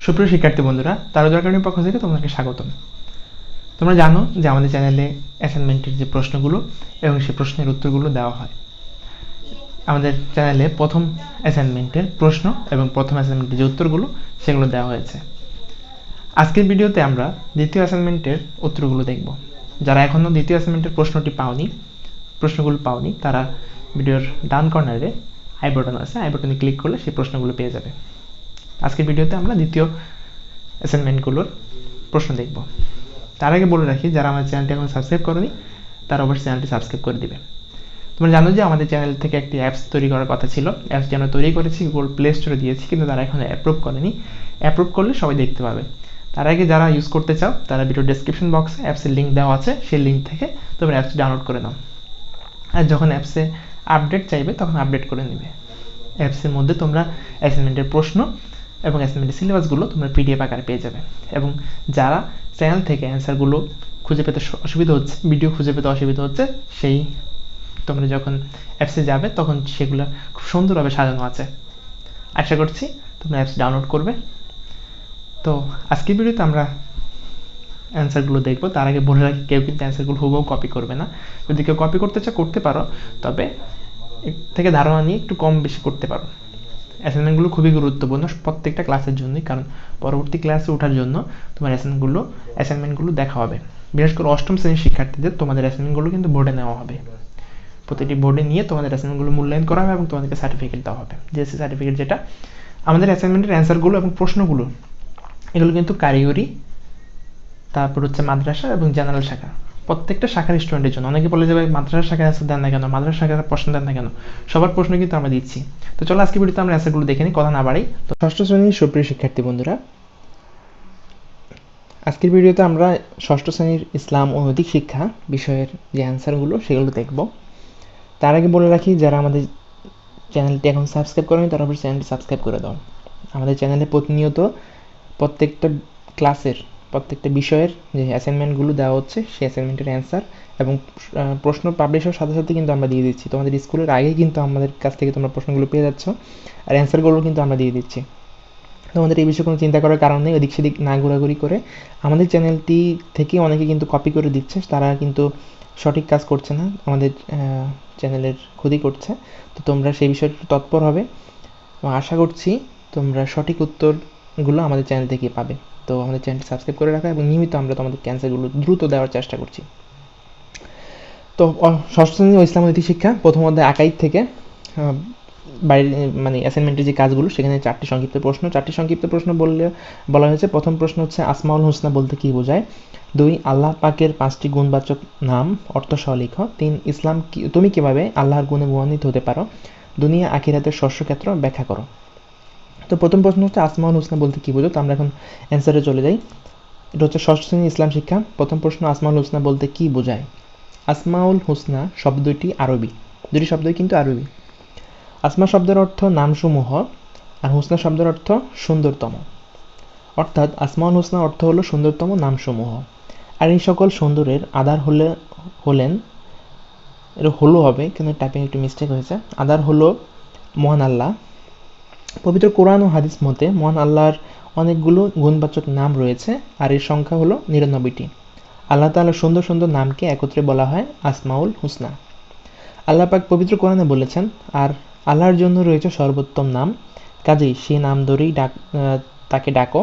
সুপ্রিয় শিক্ষার্থী বন্ধুরা, তারুজ একাডেমির পক্ষ থেকে তোমাদেরকে স্বাগতম। তোমরা জানো যে আমাদের চ্যানেলে অ্যাসাইনমেন্টের যে প্রশ্নগুলো এবং সেই প্রশ্নের উত্তরগুলো দেওয়া হয়। আমাদের চ্যানেলে প্রথম অ্যাসাইনমেন্টের প্রশ্ন এবং প্রথম অ্যাসাইনমেন্টের যে উত্তরগুলো সেগুলো দেওয়া হয়েছে। আজকের ভিডিওতে আমরা দ্বিতীয় অ্যাসাইনমেন্টের উত্তরগুলো দেখব। যারা এখনও দ্বিতীয় অ্যাসাইনমেন্টের প্রশ্নগুলো পাওনি তারা ভিডিওর ডান কর্নারে আই বাটন আছে, আই বাটনে ক্লিক করলে সেই প্রশ্নগুলো পেয়ে যাবে। আজকের ভিডিওতে আমরা দ্বিতীয় অ্যাসাইনমেন্টগুলোর প্রশ্ন দেখব। তার আগে বলে রাখি, যারা আমার চ্যানেলটি এখন সাবস্ক্রাইব করেনি তারা অবশ্যই চ্যানেলটি সাবস্ক্রাইব করে দিবে। তোমরা জানো যে আমাদের চ্যানেল থেকে একটি অ্যাপস তৈরি করার কথা ছিল। অ্যাপসটি আমরা তৈরি করেছি, গুগল প্লে স্টোরে দিয়েছি, কিন্তু তারা এখন অ্যাপ্রুভ করেনি। অ্যাপ্রুভ করলে সবাই দেখতে পাবে। তার আগে যারা ইউজ করতে চাও তারা ভিডিও ডেসক্রিপশন বক্সে অ্যাপসের লিঙ্ক দেওয়া আছে, সেই লিঙ্ক থেকে তোমরা অ্যাপসটি ডাউনলোড করে নাও। আর যখন অ্যাপসে আপডেট চাইবে তখন আপডেট করে নেবে। অ্যাপসের মধ্যে তোমরা অ্যাসাইনমেন্টের প্রশ্ন এবং অ্যাসাইনমেন্টের সিলেবাসগুলো তোমরা পিডিএফ আকারে পেয়ে যাবে। এবং যারা চ্যানেল থেকে অ্যান্সারগুলো খুঁজে পেতে অসুবিধা হচ্ছে, ভিডিও খুঁজে পেতে অসুবিধা হচ্ছে, সেই তোমরা যখন অ্যাপসে যাবে তখন সেগুলো খুব সুন্দরভাবে সাজানো আছে। আশা করছি তোমরা অ্যাপস ডাউনলোড করবে। তো আজকের ভিডিওতে আমরা অ্যান্সারগুলো দেখবো। তার আগে বলে রাখি, কেউ কিন্তু অ্যান্সারগুলো হুবহু কপি করবে না। যদি কেউ কপি করতে চাও করতে পারো, তবে এর থেকে ধারণা নিয়ে একটু কম বেশি করতে পারো। অ্যাসাইনমেন্টগুলো খুবই গুরুত্বপূর্ণ প্রত্যেকটা ক্লাসের জন্যই, কারণ পরবর্তী ক্লাসে ওঠার জন্য তোমার অ্যাসাইনমেন্টগুলো দেখা হবে। বিশেষ করে অষ্টম শ্রেণীর শিক্ষার্থীদের তোমাদের অ্যাসাইনমেন্টগুলো কিন্তু বোর্ডে নেওয়া হবে। প্রতিটি বোর্ডে নিয়ে তোমাদের অ্যাসাইনমেন্টগুলো মূল্যায়ন করা হবে এবং তোমাদেরকে সার্টিফিকেট দেওয়া হবে, জিএসসি সার্টিফিকেট, যেটা আমাদের অ্যাসাইনমেন্টের অ্যান্সারগুলো এবং প্রশ্নগুলো এগুলো কিন্তু কারিগরি, তারপর হচ্ছে মাদ্রাসা এবং জেনারেল শাখা, প্রত্যেকটা শাখার স্টুডেন্টের জন্য। অনেকে বলে যাবে মাদ্রাসা শাখায় অ্যান্সার দেন না কেন, মাদ্রাসা শাখার প্রশ্ন দেন না কেন, সবার প্রশ্ন কিন্তু আমরা দিচ্ছি। তো চলো আজকে ভিডিওতে আমরা অ্যান্সারগুলো দেখে নিই, কথা না বাড়াই। তো ষষ্ঠ শ্রেণীর সুপ্রিয় শিক্ষার্থী বন্ধুরা, আজকের ভিডিওতে আমরা ষষ্ঠ শ্রেণীর ইসলাম ও নৈতিক শিক্ষা বিষয়ের যে অ্যান্সারগুলো সেগুলো দেখব। তার আগে বলে রাখি, যারা আমাদের চ্যানেলটি এখন সাবস্ক্রাইব করেনি তারা অবশ্যই চ্যানেলটি সাবস্ক্রাইব করে দাও। আমাদের চ্যানেলে প্রতিনিয়ত প্রত্যেকটা ক্লাসের প্রত্যেকটা বিষয়ের যে অ্যাসাইনমেন্টগুলো দেওয়া হচ্ছে সেই অ্যাসাইনমেন্টের অ্যান্সার এবং প্রশ্ন পাবলিশ হওয়ার সাথে সাথে কিন্তু আমরা দিয়ে দিচ্ছি। তোমাদের স্কুলের আগেই কিন্তু আমাদের কাছ থেকে তোমরা প্রশ্নগুলো পেয়ে যাচ্ছ, আর অ্যান্সারগুলো কিন্তু আমরা দিয়ে দিচ্ছি। তোমাদের এই বিষয়ে কোনো চিন্তা করার কারণ নেই। ওদিক সেদিক না ঘোরাঘুরি করে আমাদের চ্যানেলটি থেকে অনেকে কিন্তু কপি করে দিচ্ছে, তারা কিন্তু সঠিক কাজ করছে না, আমাদের চ্যানেলের ক্ষতি করছে। তো তোমরা সেই বিষয়ে তৎপর হবে এবং আশা করছি তোমরা সঠিক উত্তরগুলো আমাদের চ্যানেল থেকে পাবে। তো আমাদের চ্যানেলটি সাবস্ক্রাইব করে রাখা এবং নিয়মিত আমরা তোমাদের অ্যান্সারগুলো দ্রুত দেওয়ার চেষ্টা করছি। তো ষষ্ঠ শ্রেণী ও ইসলাম নৈতিক শিক্ষা প্রথম অধ্যায় আকাইদ থেকে বাইরে মানে অ্যাসাইনমেন্টের যে কাজগুলো সেখানে চারটি সংক্ষিপ্ত প্রশ্ন বলা হয়েছে। প্রথম প্রশ্ন হচ্ছে আসমাউল হুসনা বলতে কী বোঝায়। 2, আল্লাহ পাকের 5টি গুণবাচক নাম অর্থ সহ লিখো। 3, তুমি কিভাবে আল্লাহর গুণে গুণান্বিত হতে পারো। দুনিয়া আখিরাতের শস্যক্ষেত্র ব্যাখ্যা করো। তো প্রথম প্রশ্ন হচ্ছে আসমাউল হুসনা বলতে কী বোঝো। তো আমরা এখন অ্যান্সারে চলে যাই। এটা হচ্ছে ষষ্ঠ শ্রেণীর ইসলাম শিক্ষা। প্রথম প্রশ্ন, আসমাউল হুসনা বলতে কী বোঝায়। আসমাউল হুসনা শব্দটি আরবি, দুটি শব্দই কিন্তু আরবি। আসমা শব্দের অর্থ নামসমূহ, আর হুসনা শব্দের অর্থ সুন্দরতম। অর্থাৎ আসমাউল হুসনা অর্থ হলো সুন্দরতম নামসমূহ। আর এই সকল সুন্দরের আধার হলেন, এটা হলো হবে কিন্তু টাইপিং একটু মিস্টেক হয়েছে, আধার হলো মহান আল্লাহ। পবিত্র কোরআন ও হাদিস মতে মহান আল্লাহর অনেকগুলো গুণবাচক নাম রয়েছে, আর এর সংখ্যা হলো 99টি। আল্লাহ তাআলার সুন্দর সুন্দর নামকে একত্রে বলা হয় আসমাউল হুসনা। আল্লাহ পাক পবিত্র কোরআনে বলেছেন, আর আল্লাহর জন্য রয়েছে সর্বোত্তম নাম, কাজেই সেই নাম ধরেই তাকে ডাকো,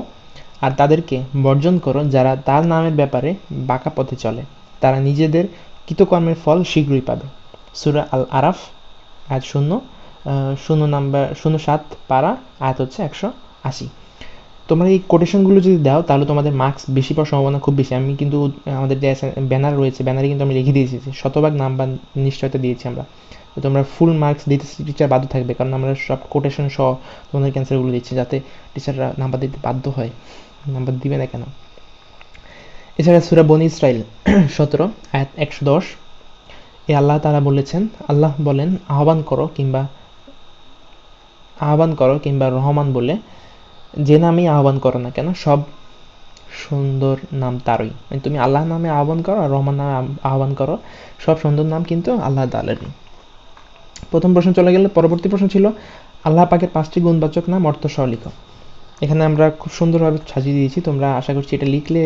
আর তাদেরকে বর্জন করো যারা তার নামের ব্যাপারে বাঁকা পথে চলে, তারা নিজেদের কৃতকর্মের ফল শীঘ্রই পাবে। সূরা আল আরাফ আয়াত 07 পারা, আয়াত হচ্ছে 180। তোমরা এই কোটেশনগুলো যদি দাও তাহলে তোমাদের মার্কস বেশি পাওয়ার সম্ভাবনা খুব বেশি। আমি কিন্তু আমাদের যে ব্যানার রয়েছে, ব্যানারে কিন্তু আমি লিখে দিয়েছি শতভাগ নাম্বার নিশ্চয়তা দিয়েছি আমরা। তো তোমরা ফুল মার্কস দিতে টিচার বাধ্য থাকবে, কারণ আমরা সব কোটেশন সহ তোমাদের ক্যান্সারগুলো দিচ্ছি, যাতে টিচাররা নাম্বার দিতে বাধ্য হয়। নাম্বার দিবে না কেন। এছাড়া সূরা বনী ইসরাইল 17 আয়াত 110, এ আল্লাহ তাআলা বলেছেন, আল্লাহ বলেন, আহ্বান করো কিংবা রহমান বলে যে নামেই আহ্বান করো না কেন, সব সুন্দর নাম তারই। মানে তুমি আল্লাহ নামে আহ্বান করো আর রহমান নামে আহ্বান করো, সব সুন্দর নাম কিন্তু আল্লাহ তাআলারই। প্রথম প্রশ্ন চলে গেলে পরবর্তী প্রশ্ন ছিল আল্লাহ পাকের 5টি গুণবাচক নাম অর্থ সহ লিখো। এখানে আমরা খুব সুন্দরভাবে সাজিয়ে দিয়েছি, তোমরা আশা করছি এটা লিখলে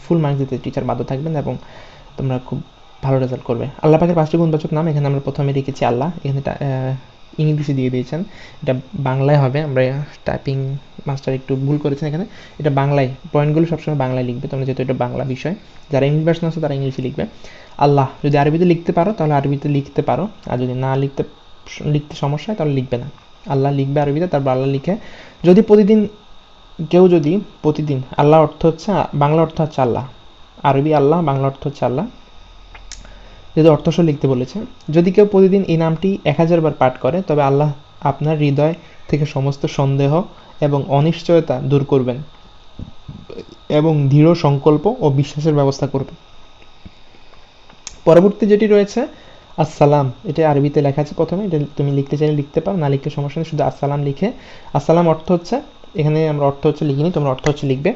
ফুল মার্কস দিতে টিচার বাধ্য থাকবেন এবং তোমরা খুব ভালো রেজাল্ট করবে। আল্লাহ পাকের 5টি গুণবাচক নাম এখানে আমরা প্রথমে রেখেছি আল্লাহ, এখানে ইংলিশে দিয়ে দিয়েছেন, এটা বাংলায় হবে, আমরা টাইপিং মাস্টার একটু ভুল করেছেন এখানে, এটা বাংলায়, পয়েন্টগুলো সবসময় বাংলায় লিখবে তোমরা, যেহেতু এটা বাংলা বিষয়। যারা ইংলিশ ভার্সন আছে তারা ইংলিশে লিখবে। আল্লাহ যদি আরবিতে লিখতে পারো তাহলে আরবিতে লিখতে পারো, আর যদি না লিখতে সমস্যা হয় তাহলে লিখবে না। আল্লাহ লিখবে আরবিতে, তারপর আল্লাহ লিখে যদি প্রতিদিন আল্লাহ অর্থ হচ্ছে, বাংলা অর্থ হচ্ছে আল্লাহ, আরবি আল্লাহ, বাংলা অর্থ হচ্ছে আল্লাহ, যদি অর্থসহ লিখতে বলেছে, যদি কেউ প্রতিদিন এই নামটি 1000 বার পাঠ করে তবে আল্লাহ আপনার হৃদয় থেকে সমস্ত সন্দেহ এবং অনিশ্চয়তা দূর করবেন এবং দৃঢ় সংকল্প ও বিশ্বাসের ব্যবস্থা করবেন। পরবর্তী যেটি রয়েছে আসসালাম, এটা আরবিতে লেখা আছে প্রথমে, এটা তুমি লিখতে চাইলে লিখতে পারো, না লিখতে সমস্যা নেই, শুধু আসসালাম লিখে, আসসালাম অর্থ হচ্ছে, এখানে আমরা অর্থ হচ্ছে লিখিনি, তোমরা অর্থ হচ্ছে লিখবে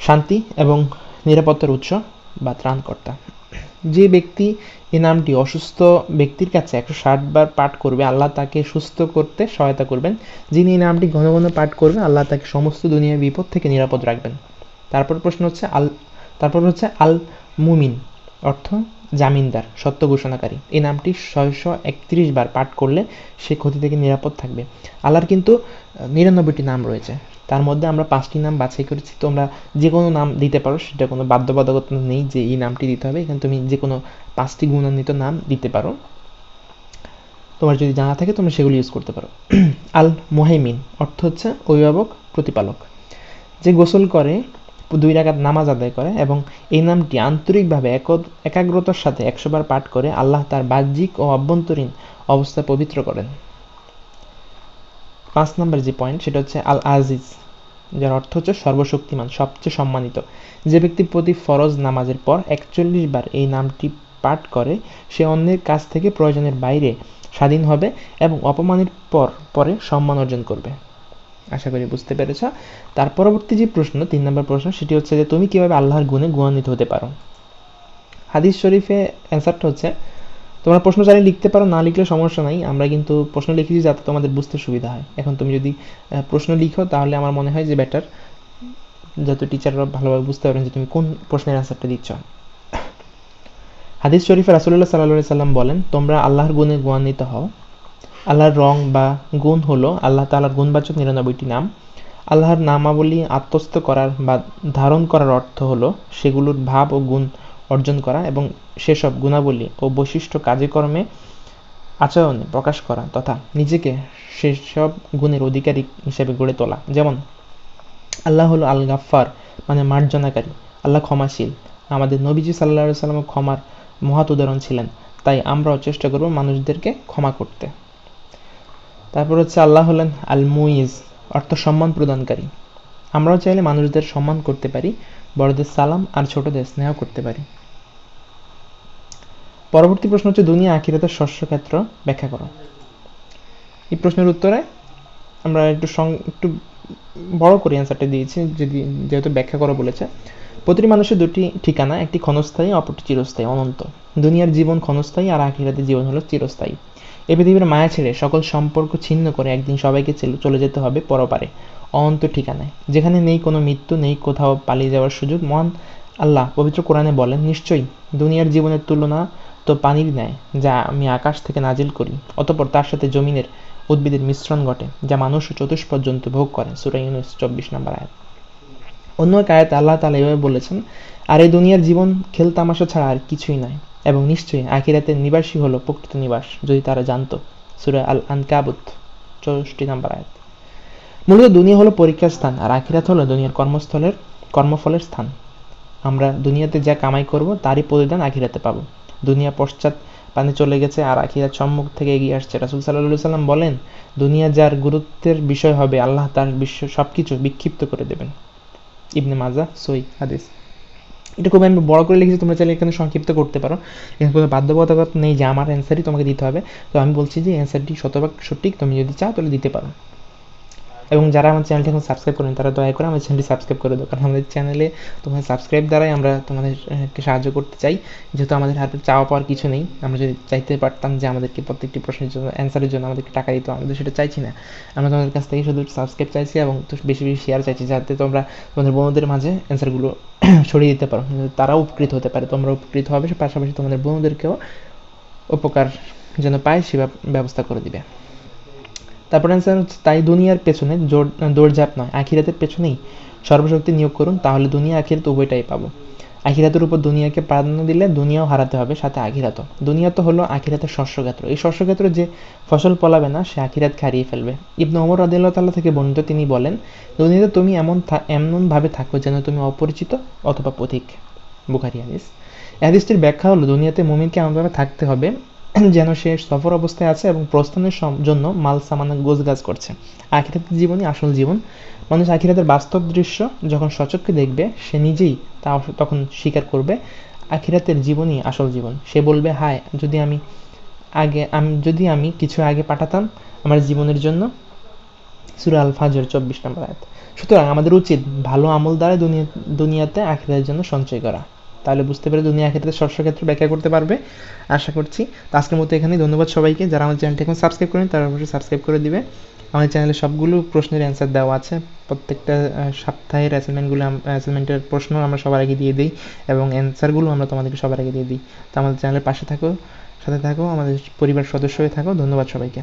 শান্তি এবং নিরাপত্তার উৎস বা ত্রাণকর্তা। যে ব্যক্তি এই নামটি অসুস্থ ব্যক্তির কাছে 160 বার পাঠ করবে আল্লাহ তাকে সুস্থ করতে সহায়তা করবেন। যিনি এই নামটি ঘন ঘন পাঠ করবে আল্লাহ তাকে সমস্ত দুনিয়ার বিপদ থেকে নিরাপদ রাখবেন। তারপর হচ্ছে আল মুমিন, অর্থ জামিনদার, সত্য ঘোষণাকারী। এই নামটি 631 বার পাঠ করলে সে ক্ষতি থেকে নিরাপদ থাকবে। আল্লাহর কিন্তু 99টি নাম রয়েছে, তার মধ্যে আমরা 5টি নাম বাছাই করেছি, তোমরা যে কোনো নাম দিতে পারো, সেটা কোনো বাধ্যবাধকতা নেই যে এই নামটি দিতে হবে, এখানে তুমি যে কোনো 5টি গুণান্বিত নাম দিতে পারো, তোমার যদি জানা থাকে তোমরা সেগুলো ইউজ করতে পারো। আল মুহাইমিন অর্থ হচ্ছে অভিভাবক, প্রতিপালক। যে গোসল করে, 2 রাকাত নামাজ আদায় করে এবং এই নামটি আন্তরিকভাবে একাগ্রতার সাথে 100 বার পাঠ করে আল্লাহ তার বাহ্যিক ও অভ্যন্তরীণ অবস্থা পবিত্র করেন। 5 নম্বর যে পয়েন্ট সেটা হচ্ছে আল আজিজ, যার অর্থ হচ্ছে সর্বশক্তিমান, সবচেয়ে সম্মানিত। যে ব্যক্তি প্রতি ফরজ নামাজের পর 41 বার এই নামটি পাঠ করে সে অন্যের কাছ থেকে প্রয়োজনের বাইরে স্বাধীন হবে এবং অপমানের পরে সম্মান অর্জন করবে। আশা করি বুঝতে পেরেছ। তার পরবর্তী যে প্রশ্ন, 3 নম্বর প্রশ্ন, সেটি হচ্ছে যে তুমি কিভাবে আল্লাহর গুণে গুণান্বিত হতে পারো। হাদিস শরীফে অ্যান্সারটা হচ্ছে, তোমরা প্রশ্ন চাইলে লিখতে পারো, না লিখলে সমস্যা নাই, আমরা কিন্তু প্রশ্ন লিখেছি যাতে তোমাদের বুঝতে সুবিধা হয়। এখন তুমি যদি প্রশ্ন লিখো তাহলে আমার মনে হয় যে বেটার, যাতে টিচাররা ভালোভাবে বুঝতে পারেন যে তুমি কোন প্রশ্নের অ্যান্সারটা দিচ্ছ। হাদিস শরীফে রাসূলুল্লাহ সাল্লাল্লাহু আলাইহি সাল্লাম বলেন, তোমরা আল্লাহর গুণে গুণান্বিত হও। আল্লাহর রং বা গুণ হলো আল্লাহ তাআলার গুণবাচক 99টি নাম। আল্লাহর নামাবলী আত্মস্থ করার বা ধারণ করার অর্থ হলো সেগুলোর ভাব ও গুণ অর্জন করা এবং সেসব গুণাবলী ও বৈশিষ্ট্য কাজে কর্মে আচরণে প্রকাশ করা তথা নিজেকে সেসব গুণের অধিকারী হিসেবে গড়ে তোলা। যেমন আল্লাহ হলো আল গাফফার, মানে মার্জনাকারী। আল্লাহ ক্ষমাশীল। আমাদের নবীজি সাল্লাল্লাহু আলাইহি ওয়াসাল্লাম ক্ষমার মহৎ উদাহরণ ছিলেন, তাই আমরাও চেষ্টা করব মানুষদেরকে ক্ষমা করতে। তারপর হচ্ছে আল্লাহ হলেন আল মুইজ, অর্থ সম্মান প্রদানকারী। আমরাও চাইলে মানুষদের সম্মান করতে পারি, বড়দের সালাম আর ছোটদের স্নেহ করতে পারি। পরবর্তী প্রশ্ন হচ্ছে দুনিয়া আখিরাতের শস্যক্ষেত্র ব্যাখ্যা করো। এই প্রশ্নের উত্তরে আমরা একটু বড় করে অ্যান্সারটা দিয়েছি, যেহেতু ব্যাখ্যা করো বলেছে। প্রতিটি মানুষের 2টি ঠিকানা, একটি ক্ষণস্থায়ী, অপরটি চিরস্থায়ী, অনন্ত। দুনিয়ার জীবন ক্ষণস্থায়ী আর আখিরাতের জীবন হলো চিরস্থায়ী। এই পৃথিবীর মায়া ছেড়ে সকল সম্পর্ক ছিন্ন করে একদিন সবাইকে চলে যেতে হবে পরপারে, অনন্ত ঠিকানায়, যেখানে নেই কোনো মৃত্যু, নেই কোথাও পালিয়ে যাওয়ার সুযোগ। মহান আল্লাহ পবিত্র কোরআনে বলেন, নিশ্চয়ই দুনিয়ার জীবনের তুলনা তো পানির ন্যায় যা আমি আকাশ থেকে নাজিল করি, অতঃপর তার সাথে জমিনের উদ্ভিদের মিশ্রণ ঘটে যা মানুষ ও চতুষ্পদ জন্তু ভোগ করে। সূরা ইউনূস 24 নম্বর আয়াত। অন্য এক আয়াতে আল্লাহ তাআলা এভাবে বলেছেন, আর এই দুনিয়ার জীবন খেলতামাশা ছাড়া আর কিছুই নয়, এবং নিশ্চয়ই আখিরাতের নিবাসী হলো প্রকৃত নিবাস, যদি তারা জানতো। সূরা আল আনকাবুত 64 নম্বর আয়াত। মূলত দুনিয়া হলো পরীক্ষার স্থান আর আখিরাত হলো দুনিয়ার কর্মফলের স্থান। আমরা দুনিয়াতে যা কামাই করব তারই প্রতিদান আখিরাতে পাবো। দুনিয়া পশ্চাৎ পানে চলে গেছে আর আখিরাত সম্মুখ থেকে এগিয়ে আসছে। রাসূল সাল্লাল্লাহু আলাইহি সাল্লাম বলেন, দুনিয়া যার গুরুত্বের বিষয় হবে আল্লাহ তার সবকিছু বিক্ষিপ্ত করে দেবেন। ইবনে মাজাহ সহিহ হাদিস। এটা খুব আমি বড় করে লিখেছি, তোমরা চাইলে এখানে সংক্ষিপ্ত করতে পারো, এখানে কোনো বাধ্যবাধকতা নেই যে আমার অ্যান্সারই তোমাকে দিতে হবে। তো আমি বলছি যে অ্যান্সারটি শতভাগ সঠিক, তুমি যদি চাও তাহলে দিতে পারো। এবং যারা আমার চ্যানেলটি এখন সাবস্ক্রাইব করেন তারা দয়া করে আমার চ্যানেলটি সাবস্ক্রাইব করে দাও, কারণ আমাদের চ্যানেলে তোমাদের সাবস্ক্রাইব দ্বারাই আমরা তোমাদেরকে সাহায্য করতে চাই, যেহেতু আমাদের হাতে চাওয়া পাওয়ার কিছু নেই। আমরা যদি চাইতে পারতাম যে আমাদেরকে প্রত্যেকটি প্রশ্নের জন্য অ্যান্সারের জন্য আমাদেরকে টাকা দিত, আমাদের সেটা চাইছি না। আমরা তোমাদের কাছ থেকে শুধু সাবস্ক্রাইব চাইছি এবং বেশি বেশি শেয়ার চাইছি, যাতে তোমরা তোমাদের বন্ধুদের মাঝে অ্যান্সারগুলো ছড়িয়ে দিতে পারো, তারাও উপকৃত হতে পারে, তোমরা উপকৃত হবে, পাশাপাশি তোমাদের বন্ধুদেরকেও উপকার যেন পায় সে ব্যবস্থা করে দিবে। তারপর অ্যান্সার হচ্ছে, তাই দুনিয়ার পেছনে দৌড়ঝাঁপ নয়, আখিরাতের পেছনেই সর্বশক্তি নিয়োগ করুন, তাহলে দুনিয়া আখিরাত উভয়টাই পাবো। আখিরাতের উপর দুনিয়াকে প্রাধান্য দিলে দুনিয়াও হারাতে হবে, সাথে আখিরাতও। দুনিয়া তো হলো আখিরাতের শস্যক্ষেত্র, এই শস্যক্ষেত্র যে ফসল ফলাবে না সে আখিরাত হারিয়ে ফেলবে। ইবনে ওমর রাদিয়াল্লাহু তাআলা থেকে বর্ণিত, তিনি বলেন, দুনিয়াতে তুমি এমনভাবে থাকো যেন তুমি অপরিচিত অথবা পথিক। বুখারী হাদিস। এই হাদিসটির ব্যাখ্যা হলো, দুনিয়াতে মুমিনকে এমনভাবে থাকতে হবে যেন সে সফর অবস্থায় আছে এবং প্রস্থানের জন্য মাল সামানা গোছগাছ করছে। আখিরাতের জীবনই আসল জীবন। মানুষ আখিরাতের বাস্তব দৃশ্য যখন সচক্ষে দেখবে সে নিজেই তা তখন স্বীকার করবে আখিরাতের জীবনই আসল জীবন। সে বলবে, হায় যদি আমি কিছু আগে পাঠাতাম আমার জীবনের জন্য। সূরা আল ফাজর 24 নম্বর আয়াত। সুতরাং আমাদের উচিত ভালো আমল দ্বারা দুনিয়াতে আখিরাতের জন্য সঞ্চয় করা। তাহলে বুঝতে পেরে দুনিয়া আখিরাতের শস্যক্ষেত্র ব্যাখ্যা করতে পারবে আশা করছি। তো আজকের মতো এখানেই। ধন্যবাদ সবাইকে। যারা আমার চ্যানেলটি এখন সাবস্ক্রাইব করেন তারা অবশ্যই সাবস্ক্রাইব করে দিবে। আমাদের চ্যানেলে সবগুলো প্রশ্নের অ্যান্সার দেওয়া আছে, প্রত্যেকটা সপ্তাহের অ্যাসাইনমেন্টের প্রশ্ন আমরা সবার আগে দিয়ে দিই এবং অ্যান্সারগুলো আমরা তোমাদেরকে সবার আগে দিয়ে দিই। তো আমাদের চ্যানেলের সাথে থাকো, আমাদের পরিবার সদস্য হয়ে থাকো। ধন্যবাদ সবাইকে।